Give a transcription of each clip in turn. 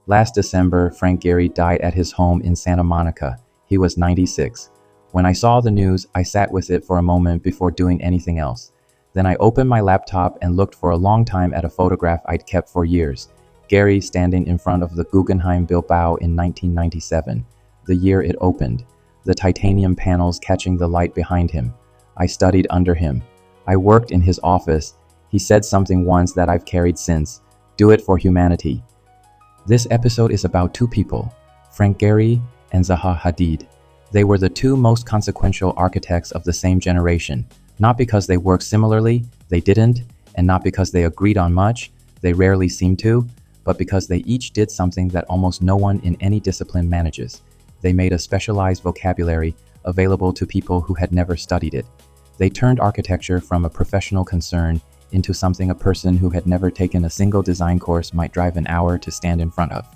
Last December, Frank Gehry died at his home in Santa Monica. He was 96. When I saw the news, I sat with it for a moment before doing anything else. Then I opened my laptop and looked for a long time at a photograph I'd kept for years. Gehry standing in front of the Guggenheim Bilbao in 1997, the year it opened, the titanium panels catching the light behind him. I studied under him. I worked in his office. He said something once that I've carried since: do it for humanity. This episode is about two people, Frank Gehry and Zaha Hadid. They were the two most consequential architects of the same generation. Not because they worked similarly, they didn't, and not because they agreed on much, they rarely seemed to, but because they each did something that almost no one in any discipline manages. They made a specialized vocabulary available to people who had never studied it. They turned architecture from a professional concern into something a person who had never taken a single design course might drive an hour to stand in front of.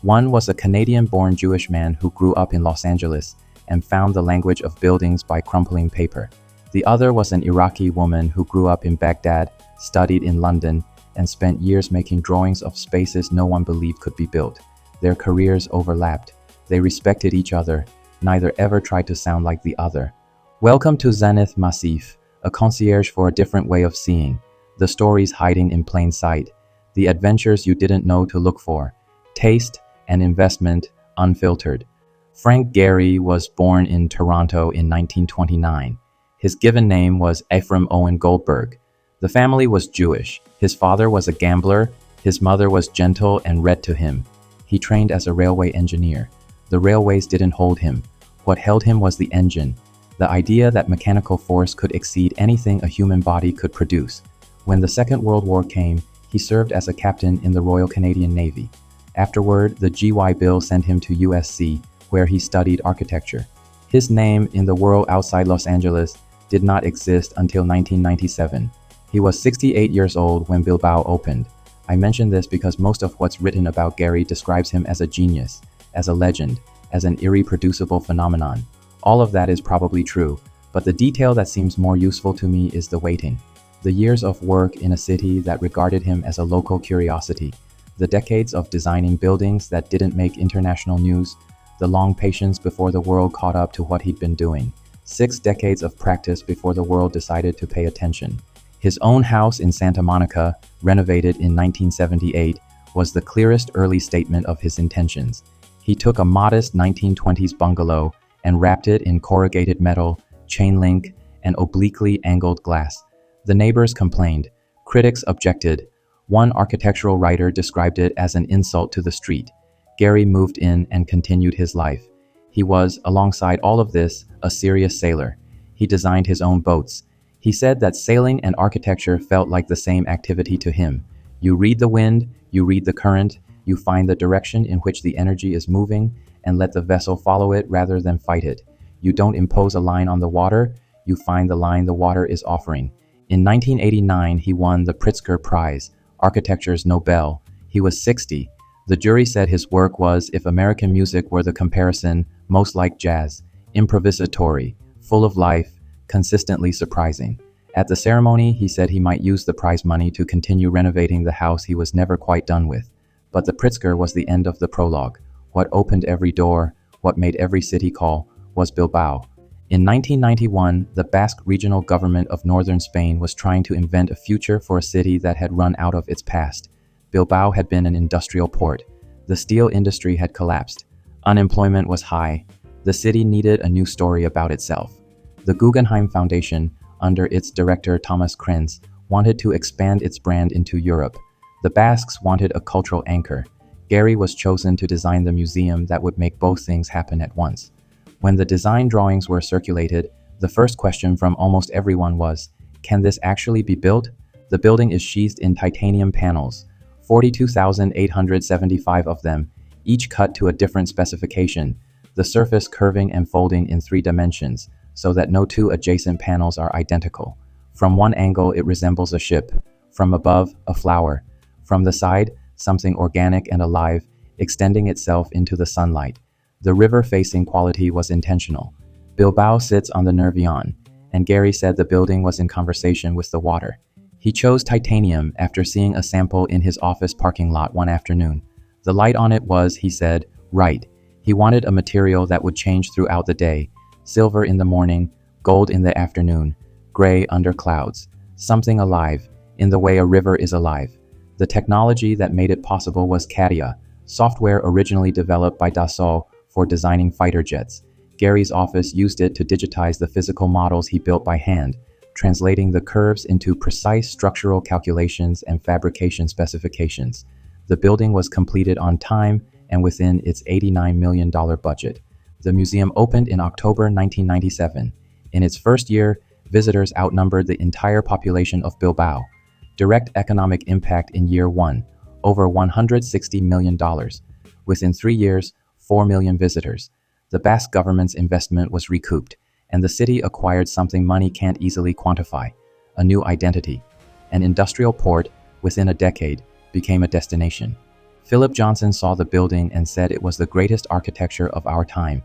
One was a Canadian-born Jewish man who grew up in Los Angeles and found the language of buildings by crumpling paper. The other was an Iraqi woman who grew up in Baghdad, studied in London, and spent years making drawings of spaces no one believed could be built. Their careers overlapped. They respected each other. Neither ever tried to sound like the other. Welcome to Zenith Massif, a concierge for a different way of seeing. The stories hiding in plain sight. The adventures you didn't know to look for. Taste and investment unfiltered. Frank Gehry was born in Toronto in 1929. His given name was Ephraim Owen Goldberg. The family was Jewish. His father was a gambler. His mother was gentle and read to him. He trained as a railway engineer. The railways didn't hold him. What held him was the engine. The idea that mechanical force could exceed anything a human body could produce. When the Second World War came, he served as a captain in the Royal Canadian Navy. Afterward, the GY Bill sent him to USC, where he studied architecture. His name in the world outside Los Angeles did not exist until 1997. He was 68 years old when Bilbao opened. I mention this because most of what's written about Gehry describes him as a genius, as a legend, as an irreproducible phenomenon. All of that is probably true, but the detail that seems more useful to me is the waiting. The years of work in a city that regarded him as a local curiosity. The decades of designing buildings that didn't make international news. The long patience before the world caught up to what he'd been doing. 6 decades of practice before the world decided to pay attention. His own house in Santa Monica, renovated in 1978, was the clearest early statement of his intentions. He took a modest 1920s bungalow and wrapped it in corrugated metal, chain link, and obliquely angled glass. The neighbors complained. Critics objected. One architectural writer described it as an insult to the street. Gehry moved in and continued his life. He was, alongside all of this, a serious sailor. He designed his own boats. He said that sailing and architecture felt like the same activity to him. You read the wind, you read the current, you find the direction in which the energy is moving, and let the vessel follow it rather than fight it. You don't impose a line on the water, you find the line the water is offering. In 1989, he won the Pritzker Prize, Architecture's Nobel. He was 60. The jury said his work was, if American music were the comparison, most like jazz, improvisatory, full of life, consistently surprising. At the ceremony, he said he might use the prize money to continue renovating the house he was never quite done with. But the Pritzker was the end of the prologue. What opened every door, what made every city call, was Bilbao. In 1991, the Basque regional government of northern Spain was trying to invent a future for a city that had run out of its past. Bilbao had been an industrial port. The steel industry had collapsed. Unemployment was high. The city needed a new story about itself. The Guggenheim Foundation, under its director Thomas Krenz, wanted to expand its brand into Europe. The Basques wanted a cultural anchor. Gehry was chosen to design the museum that would make both things happen at once. When the design drawings were circulated, the first question from almost everyone was, can this actually be built? The building is sheathed in titanium panels, 42,875 of them, each cut to a different specification, the surface curving and folding in 3 dimensions, so that no 2 adjacent panels are identical. From one angle, it resembles a ship. From above, a flower. From the side, something organic and alive, extending itself into the sunlight. The river-facing quality was intentional. Bilbao sits on the Nervion, and Gehry said the building was in conversation with the water. He chose titanium after seeing a sample in his office parking lot one afternoon. The light on it was, he said, right. He wanted a material that would change throughout the day. Silver in the morning, gold in the afternoon, gray under clouds. Something alive, in the way a river is alive. The technology that made it possible was CATIA, software originally developed by Dassault for designing fighter jets. Gehry's office used it to digitize the physical models he built by hand, translating the curves into precise structural calculations and fabrication specifications. The building was completed on time and within its $89 million budget. The museum opened in October 1997. In its first year, visitors outnumbered the entire population of Bilbao. Direct economic impact in year one, over $160 million. Within 3 years, 4 million visitors. The Basque government's investment was recouped, and the city acquired something money can't easily quantify: a new identity. An industrial port, within a decade, became a destination. Philip Johnson saw the building and said it was the greatest architecture of our time.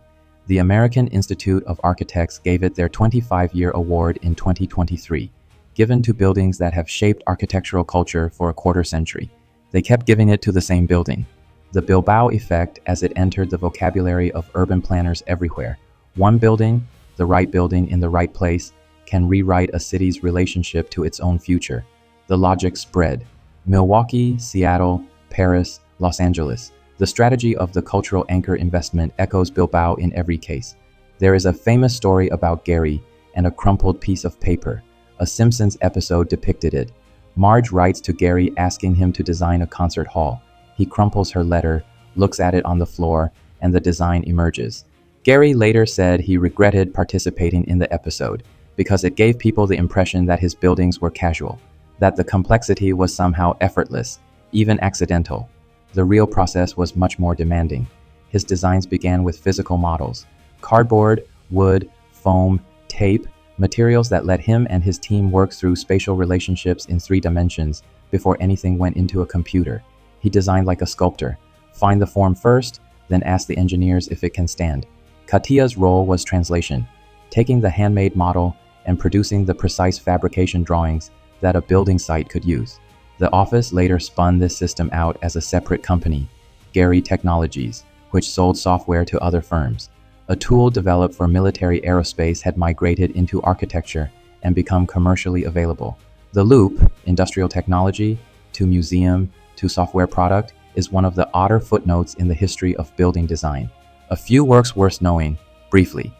The American Institute of Architects gave it their 25-year award in 2023, given to buildings that have shaped architectural culture for a quarter century. They kept giving it to the same building. The Bilbao effect as it entered the vocabulary of urban planners everywhere. One building, the right building in the right place, can rewrite a city's relationship to its own future. The logic spread. Milwaukee, Seattle, Paris, Los Angeles. The strategy of the cultural anchor investment echoes Bilbao in every case. There is a famous story about Gehry and a crumpled piece of paper. A Simpsons episode depicted it. Marge writes to Gehry asking him to design a concert hall. He crumples her letter, looks at it on the floor, and the design emerges. Gehry later said he regretted participating in the episode because it gave people the impression that his buildings were casual, that the complexity was somehow effortless, even accidental. The real process was much more demanding. His designs began with physical models: cardboard, wood, foam, tape, materials that let him and his team work through spatial relationships in 3 dimensions before anything went into a computer. He designed like a sculptor. Find the form first, then ask the engineers if it can stand. CATIA's role was translation, taking the handmade model and producing the precise fabrication drawings that a building site could use. The office later spun this system out as a separate company, Gehry Technologies, which sold software to other firms. A tool developed for military aerospace had migrated into architecture and become commercially available. The loop, industrial technology, to museum, to software product, is one of the odder footnotes in the history of building design. A few works worth knowing, briefly.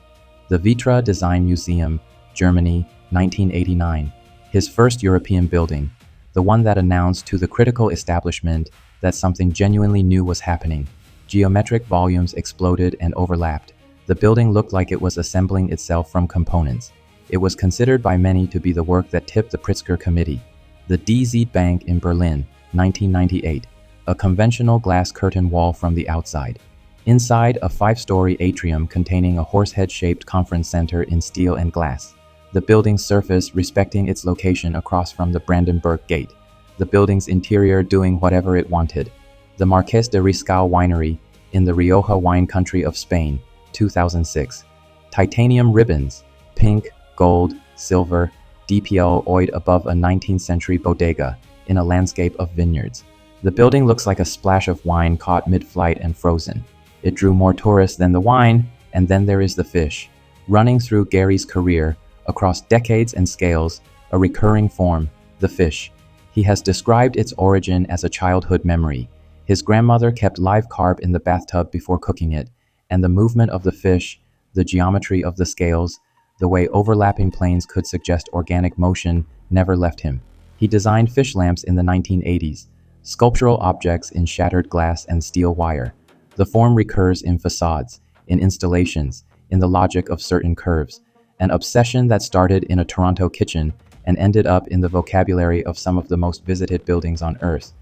The Vitra Design Museum, Germany, 1989. His first European building, the one that announced to the critical establishment that something genuinely new was happening. Geometric volumes exploded and overlapped. The building looked like it was assembling itself from components. It was considered by many to be the work that tipped the Pritzker Committee. The DZ Bank in Berlin, 1998. A conventional glass curtain wall from the outside. Inside, a 5-story atrium containing a horsehead-shaped conference center in steel and glass. The building's surface respecting its location across from the Brandenburg Gate. The building's interior doing whatever it wanted. The Marqués de Riscal winery in the Rioja wine country of Spain, 2006. Titanium ribbons, pink, gold, silver, DPL oiled above a 19th century bodega in a landscape of vineyards. The building looks like a splash of wine caught mid-flight and frozen. It drew more tourists than the wine, and then there is the fish. Running through Gehry's career, across decades and scales, a recurring form, the fish. He has described its origin as a childhood memory. His grandmother kept live carp in the bathtub before cooking it, and the movement of the fish, the geometry of the scales, the way overlapping planes could suggest organic motion, never left him. He designed fish lamps in the 1980s, sculptural objects in shattered glass and steel wire. The form recurs in facades, in installations, in the logic of certain curves. An obsession that started in a Toronto kitchen and ended up in the vocabulary of some of the most visited buildings on Earth.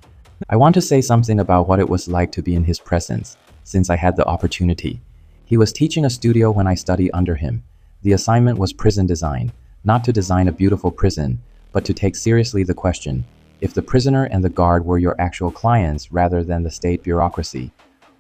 I want to say something about what it was like to be in his presence, since I had the opportunity. He was teaching a studio when I studied under him. The assignment was prison design, not to design a beautiful prison, but to take seriously the question, if the prisoner and the guard were your actual clients rather than the state bureaucracy,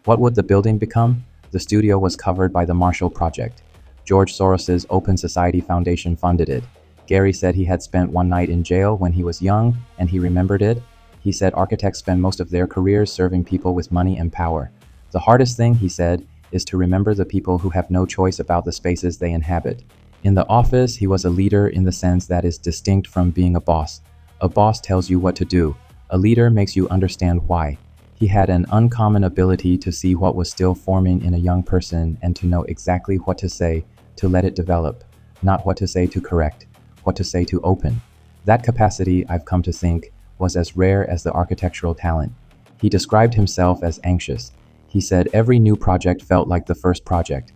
what would the building become? The studio was covered by the Marshall Project. George Soros's Open Society Foundation funded it. Gehry said he had spent one night in jail when he was young, and he remembered it. He said architects spend most of their careers serving people with money and power. The hardest thing, he said, is to remember the people who have no choice about the spaces they inhabit. In the office, he was a leader in the sense that is distinct from being a boss. A boss tells you what to do. A leader makes you understand why. He had an uncommon ability to see what was still forming in a young person and to know exactly what to say, to let it develop, not what to say to correct, what to say to open. That capacity, I've come to think, was as rare as the architectural talent. He described himself as anxious. He said every new project felt like the first project,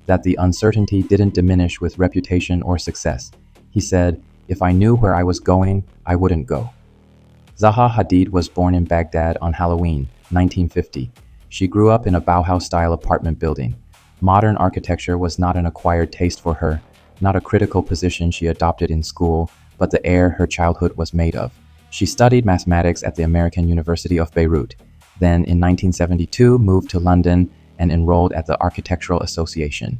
that the uncertainty didn't diminish with reputation or success. He said, if I knew where I was going, I wouldn't go. Zaha Hadid was born in Baghdad on Halloween, 1950. She grew up in a Bauhaus-style apartment building. Modern architecture was not an acquired taste for her, not a critical position she adopted in school, but the air her childhood was made of. She studied mathematics at the American University of Beirut, then in 1972 moved to London and enrolled at the Architectural Association.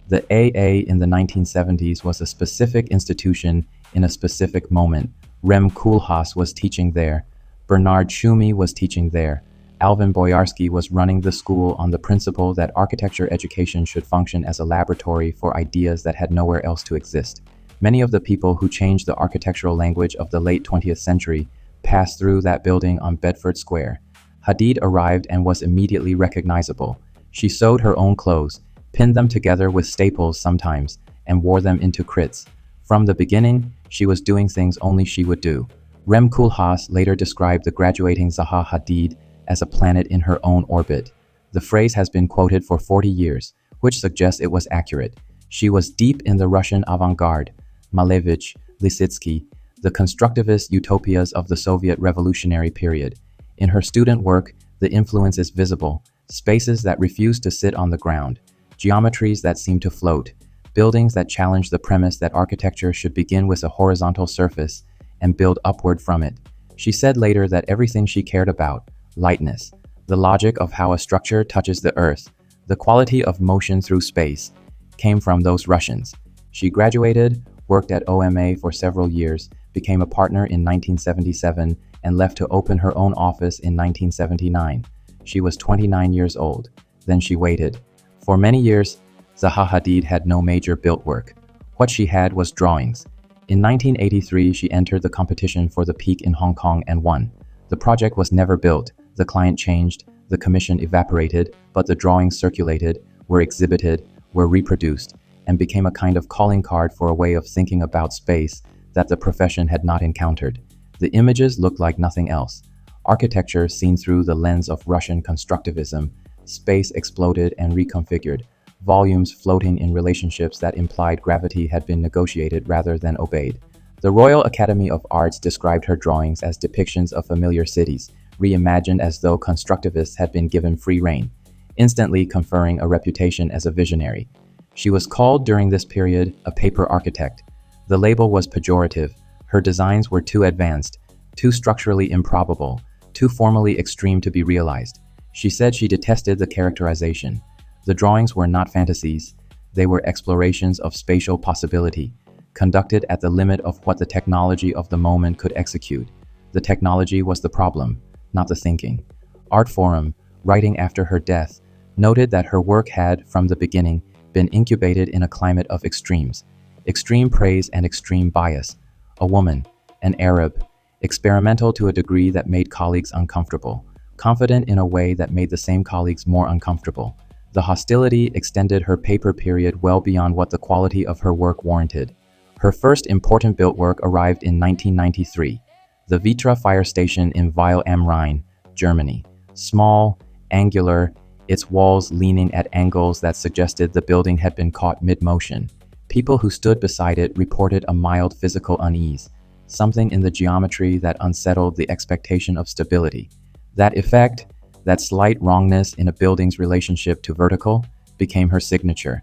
The AA in the 1970s was a specific institution in a specific moment. Rem Koolhaas was teaching there. Bernard Tschumi was teaching there. Alvin Boyarsky was running the school on the principle that architecture education should function as a laboratory for ideas that had nowhere else to exist. Many of the people who changed the architectural language of the late 20th century passed through that building on Bedford Square. Hadid arrived and was immediately recognizable. She sewed her own clothes, pinned them together with staples sometimes, and wore them into crits. From the beginning, she was doing things only she would do. Rem Koolhaas later described the graduating Zaha Hadid as a planet in her own orbit. The phrase has been quoted for 40 years, which suggests it was accurate. She was deep in the Russian avant-garde, Malevich, Lisitsky, the constructivist utopias of the Soviet revolutionary period. In her student work, the influence is visible: spaces that refuse to sit on the ground, geometries that seem to float, buildings that challenge the premise that architecture should begin with a horizontal surface and build upward from it. She said later that everything she cared about, lightness, the logic of how a structure touches the earth, the quality of motion through space, came from those Russians. She graduated, worked at OMA for several years, became a partner in 1977, and left to open her own office in 1979. She was 29 years old. Then she waited. For many years, Zaha Hadid had no major built work. What she had was drawings. In 1983, she entered the competition for the Peak in Hong Kong and won. The project was never built. The client changed, the commission evaporated, but the drawings circulated, were exhibited, were reproduced, and became a kind of calling card for a way of thinking about space that the profession had not encountered. The images looked like nothing else. Architecture seen through the lens of Russian constructivism, space exploded and reconfigured, volumes floating in relationships that implied gravity had been negotiated rather than obeyed. The Royal Academy of Arts described her drawings as depictions of familiar cities, reimagined as though constructivists had been given free rein, instantly conferring a reputation as a visionary. She was called during this period a paper architect. The label was pejorative. Her designs were too advanced, too structurally improbable, too formally extreme to be realized. She said she detested the characterization. The drawings were not fantasies. They were explorations of spatial possibility, conducted at the limit of what the technology of the moment could execute. The technology was the problem, not the thinking. Art Forum, writing after her death, noted that her work had, from the beginning, been incubated in a climate of extremes, extreme praise and extreme bias. A woman, an Arab, experimental to a degree that made colleagues uncomfortable, confident in a way that made the same colleagues more uncomfortable. The hostility extended her paper period well beyond what the quality of her work warranted. Her first important built work arrived in 1993, the Vitra fire station in Weil am Rhein, Germany. Small, angular, its walls leaning at angles that suggested the building had been caught mid-motion. People who stood beside it reported a mild physical unease, something in the geometry that unsettled the expectation of stability. That effect, that slight wrongness in a building's relationship to vertical, became her signature.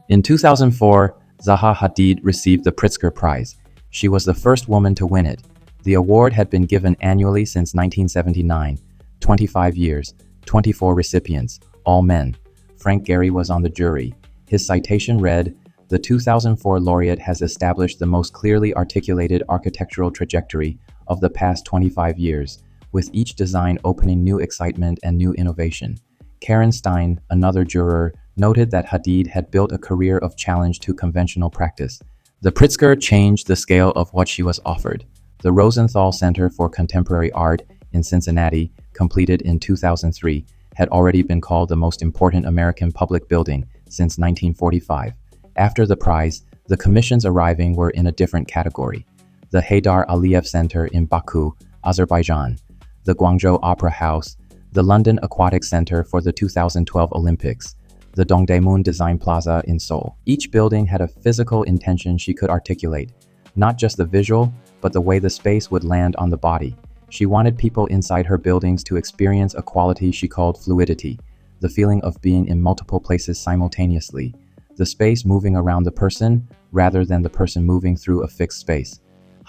In 2004, Zaha Hadid received the Pritzker Prize. She was the first woman to win it. The award had been given annually since 1979. 25 years, 24 recipients, all men. Frank Gehry was on the jury. His citation read, "The 2004 laureate has established the most clearly articulated architectural trajectory of the past 25 years, with each design opening new excitement and new innovation. Karen Stein, another juror, noted that Hadid had built a career of challenge to conventional practice. The Pritzker changed the scale of what she was offered. The Rosenthal Center for Contemporary Art in Cincinnati, completed in 2003, had already been called the most important American public building since 1945. After the prize, the commissions arriving were in a different category. The Haydar Aliyev Center in Baku, Azerbaijan, the Guangzhou Opera House, the London Aquatic Center for the 2012 Olympics, the Dongdaemun Design Plaza in Seoul. Each building had a physical intention she could articulate, not just the visual, but the way the space would land on the body. She wanted people inside her buildings to experience a quality she called fluidity, the feeling of being in multiple places simultaneously, the space moving around the person rather than the person moving through a fixed space.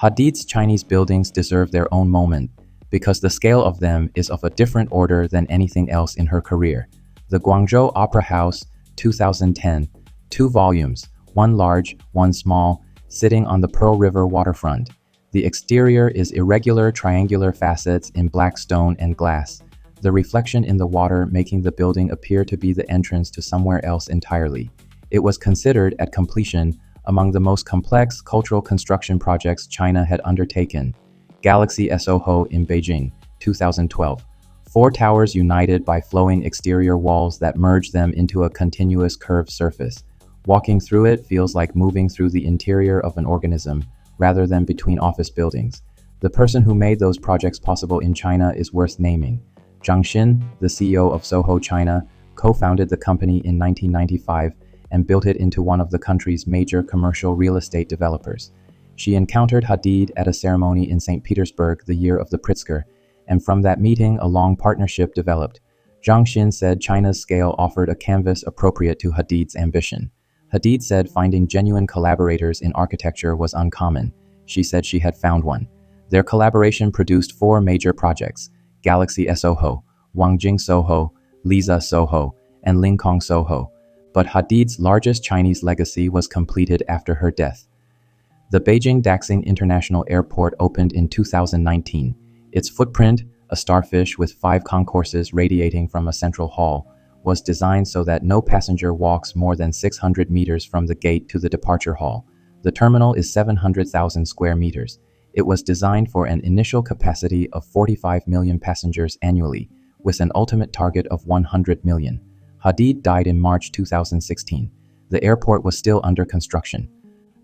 Hadid's Chinese buildings deserve their own moment, because the scale of them is of a different order than anything else in her career. The Guangzhou Opera House, 2010, 2 volumes, one large, one small, sitting on the Pearl River waterfront. The exterior is irregular triangular facets in black stone and glass, the reflection in the water making the building appear to be the entrance to somewhere else entirely. It was considered at completion among the most complex cultural construction projects China had undertaken. Galaxy Soho in Beijing, 2012. 4 towers united by flowing exterior walls that merge them into a continuous curved surface. Walking through it feels like moving through the interior of an organism, rather than between office buildings. The person who made those projects possible in China is worth naming. Zhang Xin, the CEO of Soho China, co-founded the company in 1995 and built it into one of the country's major commercial real estate developers. She encountered Hadid at a ceremony in St. Petersburg the year of the Pritzker, and from that meeting a long partnership developed. Zhang Xin said China's scale offered a canvas appropriate to Hadid's ambition. Hadid said finding genuine collaborators in architecture was uncommon. She said she had found one. Their collaboration produced 4 major projects: Galaxy Soho, Wangjing Soho, Liza Soho, and Lincoln Soho. But Hadid's largest Chinese legacy was completed after her death. The Beijing Daxing International Airport opened in 2019. Its footprint, a starfish with 5 concourses radiating from a central hall, was designed so that no passenger walks more than 600 meters from the gate to the departure hall. The terminal is 700,000 square meters. It was designed for an initial capacity of 45 million passengers annually, with an ultimate target of 100 million. Hadid died in March 2016. The airport was still under construction.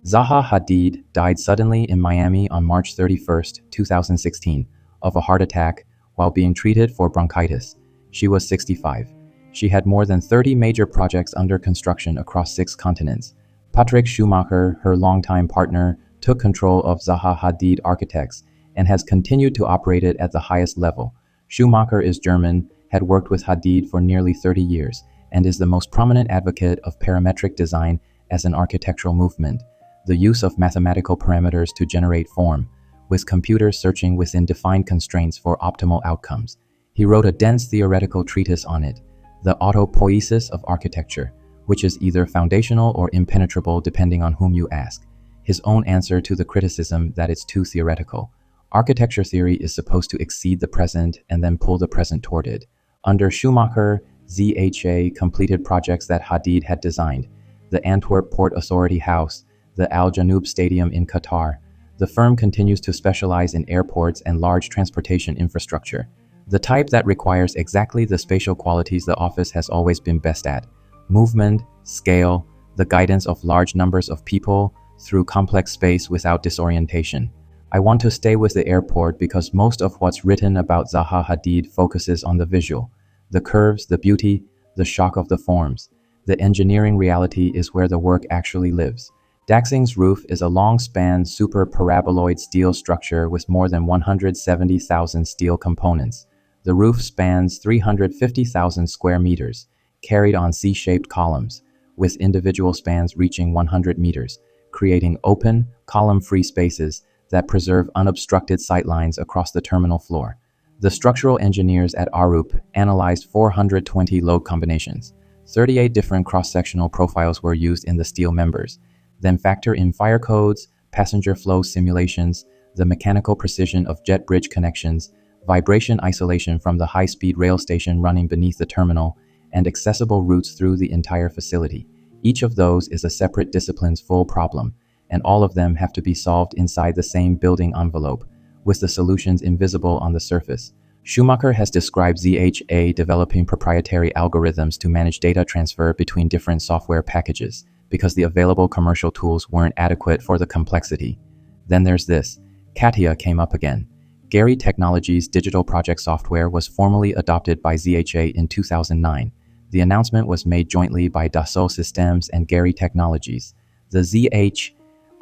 Zaha Hadid died suddenly in Miami on March 31, 2016, of a heart attack while being treated for bronchitis. She was 65. She had more than 30 major projects under construction across 6 continents. Patrick Schumacher, her longtime partner, took control of Zaha Hadid Architects and has continued to operate it at the highest level. Schumacher is German, had worked with Hadid for nearly 30 years, and is the most prominent advocate of parametric design as an architectural movement, the use of mathematical parameters to generate form, with computers searching within defined constraints for optimal outcomes. He wrote a dense theoretical treatise on it, The Autopoiesis of Architecture, which is either foundational or impenetrable depending on whom you ask. His own answer to the criticism that it's too theoretical. Architecture theory is supposed to exceed the present and then pull the present toward it. Under Schumacher, ZHA completed projects that Hadid had designed: the Antwerp Port Authority House, the Al Janoub Stadium in Qatar. The firm continues to specialize in airports and large transportation infrastructure, the type that requires exactly the spatial qualities the office has always been best at: movement, scale, the guidance of large numbers of people through complex space without disorientation. I want to stay with the airport because most of what's written about Zaha Hadid focuses on the visual, the curves, the beauty, the shock of the forms. The engineering reality is where the work actually lives. Daxing's roof is a long-span super paraboloid steel structure with more than 170,000 steel components. The roof spans 350,000 square meters, carried on C-shaped columns, with individual spans reaching 100 meters, creating open, column-free spaces that preserve unobstructed sightlines across the terminal floor. The structural engineers at Arup analyzed 420 load combinations. 38 different cross-sectional profiles were used in the steel members. Then factor in fire codes, passenger flow simulations, the mechanical precision of jet bridge connections, vibration isolation from the high-speed rail station running beneath the terminal, and accessible routes through the entire facility. Each of those is a separate discipline's full problem, and all of them have to be solved inside the same building envelope, with the solutions invisible on the surface. Schumacher has described ZHA developing proprietary algorithms to manage data transfer between different software packages, because the available commercial tools weren't adequate for the complexity. Then there's this. CATIA came up again. Gehry Technologies' digital project software was formally adopted by ZHA in 2009. The announcement was made jointly by Dassault Systems and Gehry Technologies. The ZH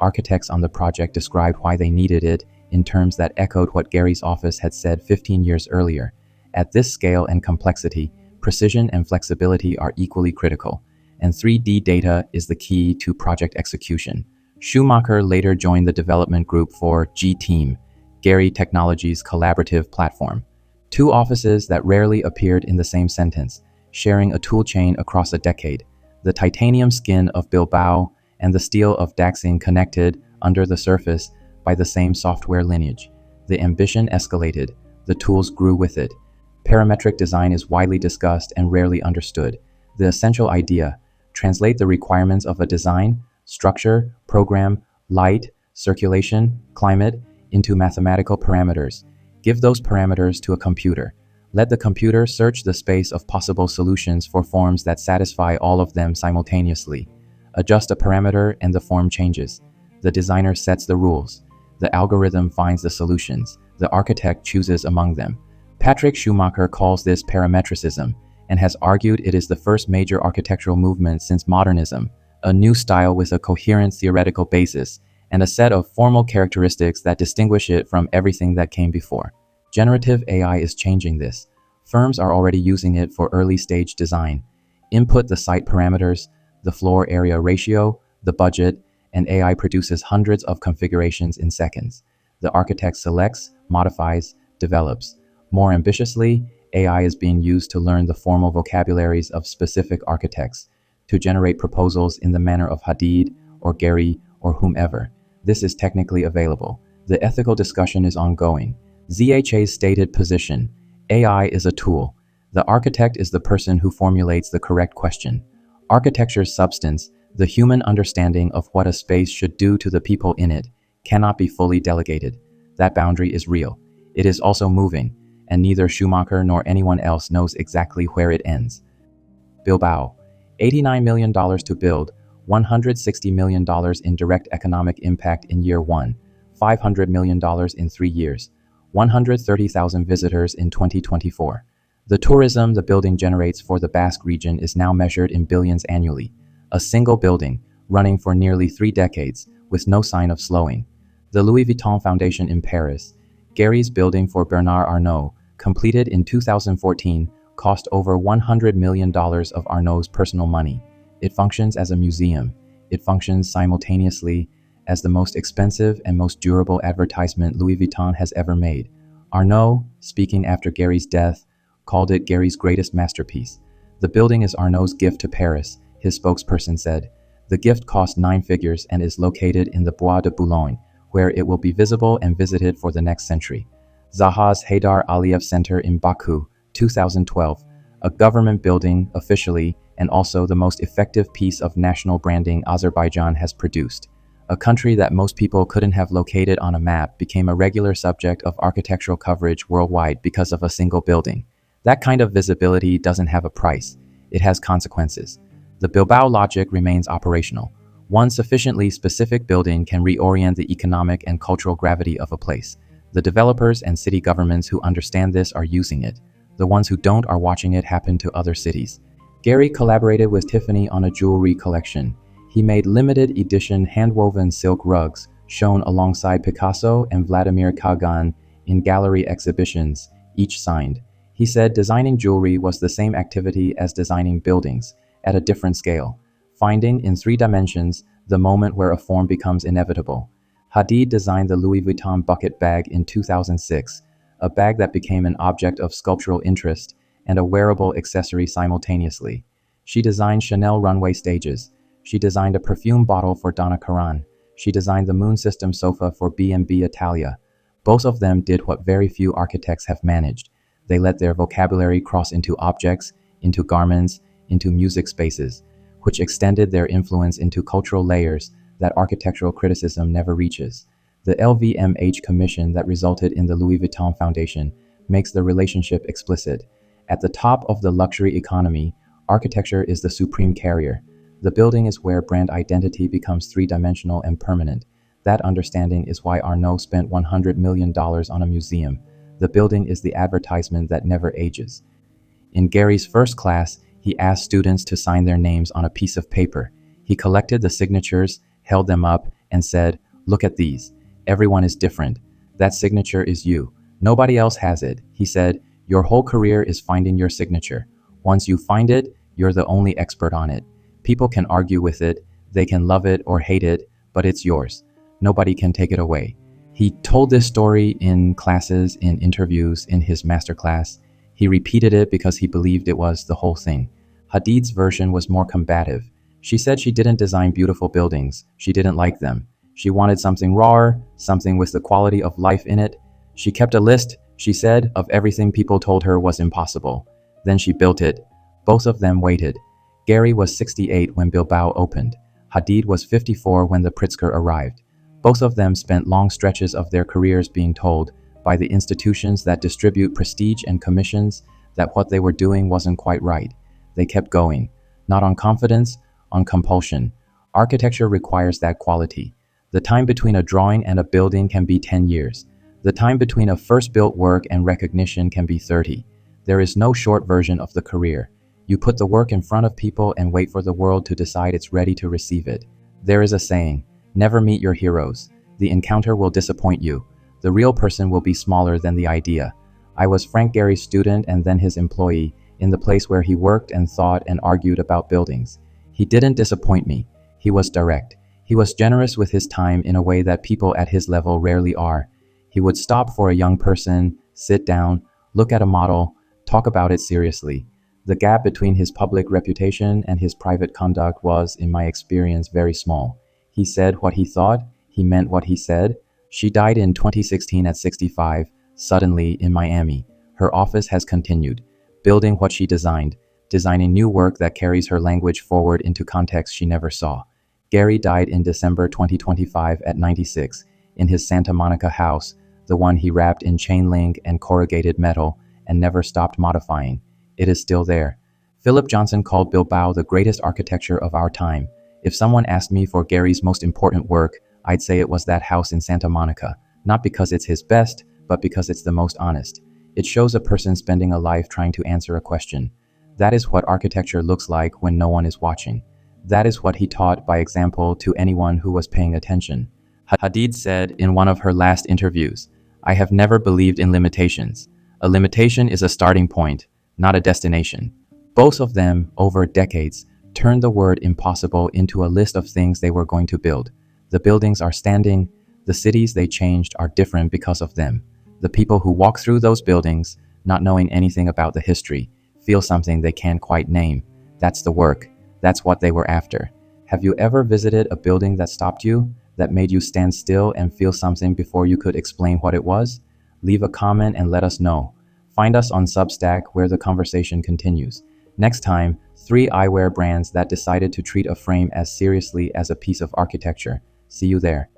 architects on the project described why they needed it in terms that echoed what Gehry's office had said 15 years earlier. At this scale and complexity, precision and flexibility are equally critical, and 3D data is the key to project execution. Schumacher later joined the development group for G-Team, Gehry Technologies' collaborative platform. Two offices that rarely appeared in the same sentence, sharing a tool chain across a decade. The titanium skin of Bilbao and the steel of Daxing connected under the surface by the same software lineage. The ambition escalated, the tools grew with it. Parametric design is widely discussed and rarely understood. The essential idea: translate the requirements of a design, structure, program, light, circulation, climate, into mathematical parameters. Give those parameters to a computer. Let the computer search the space of possible solutions for forms that satisfy all of them simultaneously. Adjust a parameter and the form changes. The designer sets the rules. The algorithm finds the solutions. The architect chooses among them. Patrick Schumacher calls this parametricism, and has argued it is the first major architectural movement since modernism, a new style with a coherent theoretical basis, and a set of formal characteristics that distinguish it from everything that came before. Generative AI is changing this. Firms are already using it for early-stage design. Input the site parameters, the floor area ratio, the budget, and AI produces hundreds of configurations in seconds. The architect selects, modifies, develops. More ambitiously, AI is being used to learn the formal vocabularies of specific architects, to generate proposals in the manner of Hadid or Gehry or whomever. This is technically available. The ethical discussion is ongoing. ZHA's stated position: AI is a tool. The architect is the person who formulates the correct question. Architecture's substance, the human understanding of what a space should do to the people in it, cannot be fully delegated. That boundary is real. It is also moving, and neither Schumacher nor anyone else knows exactly where it ends. Bilbao. $89 million to build, $160 million in direct economic impact in year one, $500 million in 3 years, 130,000 visitors in 2024. The tourism the building generates for the Basque region is now measured in billions annually. A single building, running for nearly 3 decades, with no sign of slowing. The Louis Vuitton Foundation in Paris, Gehry's building for Bernard Arnault, completed in 2014, cost over $100 million of Arnault's personal money. It functions as a museum. It functions simultaneously as the most expensive and most durable advertisement Louis Vuitton has ever made. Arnault, speaking after Gehry's death, called it Gehry's greatest masterpiece. The building is Arnault's gift to Paris, his spokesperson said. The gift cost 9 figures and is located in the Bois de Boulogne, where it will be visible and visited for the next century. Zaha's Haydar Aliyev Center in Baku, 2012, a government building officially, and also the most effective piece of national branding Azerbaijan has produced. A country that most people couldn't have located on a map became a regular subject of architectural coverage worldwide because of a single building. That kind of visibility doesn't have a price. It has consequences. The Bilbao logic remains operational. One sufficiently specific building can reorient the economic and cultural gravity of a place. The developers and city governments who understand this are using it. The ones who don't are watching it happen to other cities. Gehry collaborated with Tiffany on a jewelry collection. He made limited edition hand-woven silk rugs, shown alongside Picasso and Vladimir Kagan in gallery exhibitions, each signed. He said designing jewelry was the same activity as designing buildings, at a different scale, finding in 3 dimensions the moment where a form becomes inevitable. Hadid designed the Louis Vuitton bucket bag in 2006, a bag that became an object of sculptural interest and a wearable accessory simultaneously. She designed Chanel runway stages. She designed a perfume bottle for Donna Karan. She designed the Moon System sofa for B&B Italia. Both of them did what very few architects have managed. They let their vocabulary cross into objects, into garments, into music spaces, which extended their influence into cultural layers that architectural criticism never reaches. The LVMH commission that resulted in the Louis Vuitton Foundation makes the relationship explicit. At the top of the luxury economy, architecture is the supreme carrier. The building is where brand identity becomes three-dimensional and permanent. That understanding is why Arnault spent $100 million on a museum. The building is the advertisement that never ages. In Gehry's first class, he asked students to sign their names on a piece of paper. He collected the signatures, held them up, and said, "Look at these. Everyone is different. That signature is you. Nobody else has it." He said, "Your whole career is finding your signature. Once you find it, you're the only expert on it. People can argue with it, they can love it or hate it, but it's yours. Nobody can take it away." He told this story in classes, in interviews, in his masterclass. He repeated it because he believed it was the whole thing. Hadid's version was more combative. She said she didn't design beautiful buildings. She didn't like them. She wanted something rawer, something with the quality of life in it. She kept a list, she said, of everything people told her was impossible. Then she built it. Both of them waited. Gehry was 68 when Bilbao opened. Hadid was 54 when the Pritzker arrived. Both of them spent long stretches of their careers being told, by the institutions that distribute prestige and commissions, that what they were doing wasn't quite right. They kept going. Not on confidence, on compulsion. Architecture requires that quality. The time between a drawing and a building can be 10 years. The time between a first built work and recognition can be 30. There is no short version of the career. You put the work in front of people and wait for the world to decide it's ready to receive it. There is a saying, never meet your heroes. The encounter will disappoint you. The real person will be smaller than the idea. I was Frank Gehry's student and then his employee, in the place where he worked and thought and argued about buildings. He didn't disappoint me. He was direct. He was generous with his time in a way that people at his level rarely are. He would stop for a young person, sit down, look at a model, talk about it seriously. The gap between his public reputation and his private conduct was, in my experience, very small. He said what he thought, he meant what he said. She died in 2016 at 65, suddenly in Miami. Her office has continued, building what she designed, designing new work that carries her language forward into contexts she never saw. Gehry died in December 2025 at 96, in his Santa Monica house, the one he wrapped in chain link and corrugated metal and never stopped modifying. It is still there. Philip Johnson called Bilbao the greatest architecture of our time. If someone asked me for Gehry's most important work, I'd say it was that house in Santa Monica, not because it's his best, but because it's the most honest. It shows a person spending a life trying to answer a question. That is what architecture looks like when no one is watching. That is what he taught by example to anyone who was paying attention. Hadid said in one of her last interviews, "I have never believed in limitations. A limitation is a starting point, not a destination." Both of them, over decades, turned the word impossible into a list of things they were going to build. The buildings are standing. The cities they changed are different because of them. The people who walk through those buildings, not knowing anything about the history, feel something they can't quite name. That's the work. That's what they were after. Have you ever visited a building that stopped you, that made you stand still and feel something before you could explain what it was? Leave a comment and let us know. Find us on Substack where the conversation continues. Next time, 3 eyewear brands that decided to treat a frame as seriously as a piece of architecture. See you there.